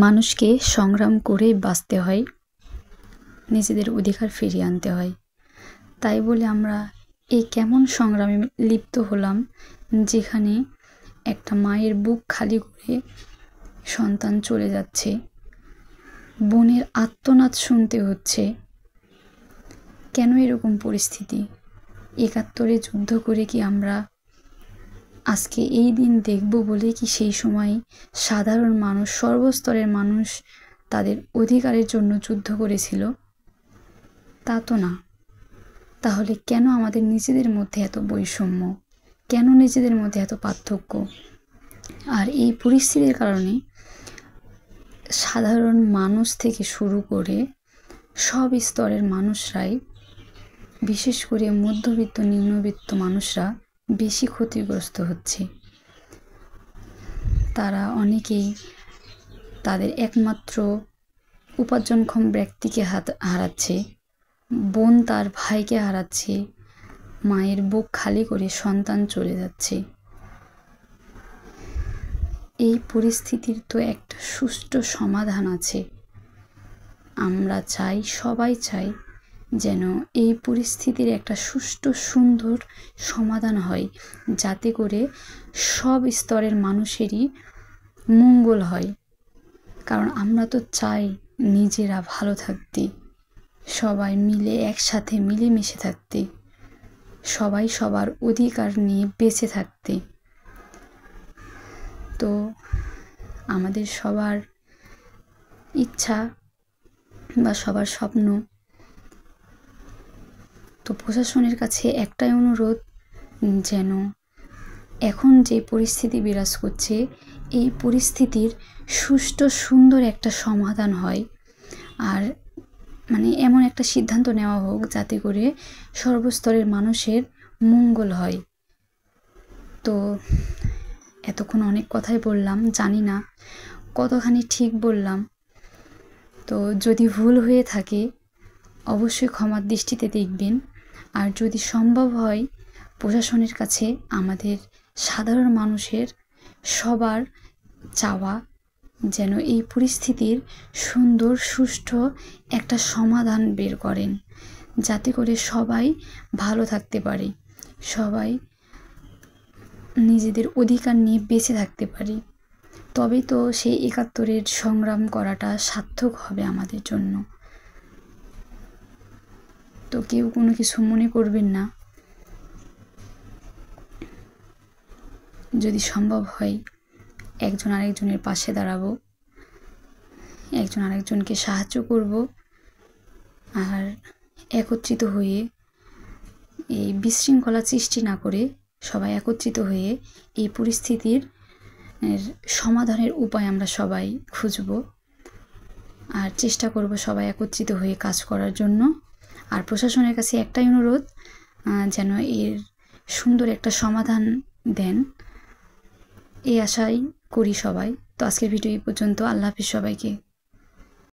মানুষকে সংগ্রাম করে বাঁচতে হয়, নিজেদের অধিকার ফিরিয়ে আনতে হয়। তাই বলে আমরা এই কেমন সংগ্রামে লিপ্ত হলাম, যেখানে একটা মায়ের বুক খালি করে সন্তান চলে যাচ্ছে, বোনের আর্তনাদ শুনতে হচ্ছে। কেন এরকম পরিস্থিতি? ৭১-এ যুদ্ধ করে কি আমরা আজকে এই দিন দেখব বলে কি সেই সময় সাধারণ মানুষ, সর্বস্তরের মানুষ তাদের অধিকারের জন্য যুদ্ধ করেছিল? তা তো না। তাহলে কেন আমাদের নিজেদের মধ্যে এত বৈষম্য? কেন নিজেদের মধ্যে এত পার্থক্য? আর এই পরিস্থিতির কারণে সাধারণ মানুষ থেকে শুরু করে সব স্তরের মানুষরাই, বিশেষ করে মধ্যবিত্ত নিম্নবিত্ত মানুষরা বেশি ক্ষতিগ্রস্ত হচ্ছে। তারা অনেকেই তাদের একমাত্র উপার্জনক্ষম ব্যক্তিকে হারাচ্ছে, বোন তার ভাইকে হারাচ্ছে, মায়ের বুক খালি করে সন্তান চলে যাচ্ছে। এই পরিস্থিতির তো একটা সুষ্ঠু সমাধান আছে। আমরা চাই, সবাই চাই যেন এই পরিস্থিতির একটা সুষ্ঠু সুন্দর সমাধান হয়, যাতে করে সব স্তরের মানুষেরই মঙ্গল হয়। কারণ আমরা তো চাই নিজেরা ভালো থাকতে, সবাই মিলে একসাথে মিলেমিশে থাকতে, সবাই সবার অধিকার নিয়ে বেঁচে থাকতে। তো আমাদের সবার ইচ্ছা বা সবার স্বপ্ন, তো প্রশাসনের কাছে একটাই অনুরোধ, যেন এখন যে পরিস্থিতি বিরাজ করছে এই পরিস্থিতির সুষ্ঠু সুন্দর একটা সমাধান হয়। আর এমন একটা সিদ্ধান্ত নেওয়া হোক যাতে করে সর্বস্তরের মানুষের মঙ্গল হয়। তো এতক্ষণ অনেক কথাই বললাম, জানি না কতখানি ঠিক বললাম। তো যদি ভুল হয়ে থাকে অবশ্যই ক্ষমার দৃষ্টিতে দেখবেন। আর যদি সম্ভব হয় প্রশাসনের কাছে আমাদের সাধারণ মানুষের সবার চাওয়া যেন এই পরিস্থিতির সুন্দর সুষ্ঠু একটা সমাধান বের করেন, যাতে করে সবাই ভালো থাকতে পারে, সবাই নিজেদের অধিকার নিয়ে বেঁচে থাকতে পারে। তবে তো সেই ৭১-এর সংগ্রাম করাটা সার্থক হবে আমাদের জন্য। তো কেউ কোনো কিছু মনে করবেন না। যদি সম্ভব হয় একজন আরেকজনের পাশে দাঁড়াবো, একজন আরেকজনকে সাহায্য করব, আর একত্রিত হয়ে এই বিশৃঙ্খলা সৃষ্টি না করে সবাই একত্রিত হয়ে এই পরিস্থিতির সমাধানের উপায় আমরা সবাই খুঁজব। আর চেষ্টা করব সবাই একত্রিত হয়ে কাজ করার জন্য। আর প্রশাসনের কাছে একটাই অনুরোধ, যেন এর সুন্দর একটা সমাধান দেন, এই আশাই করি সবাই। তো আজকের ভিডিও এই পর্যন্ত। আল্লাহ হাফিজ সবাইকে।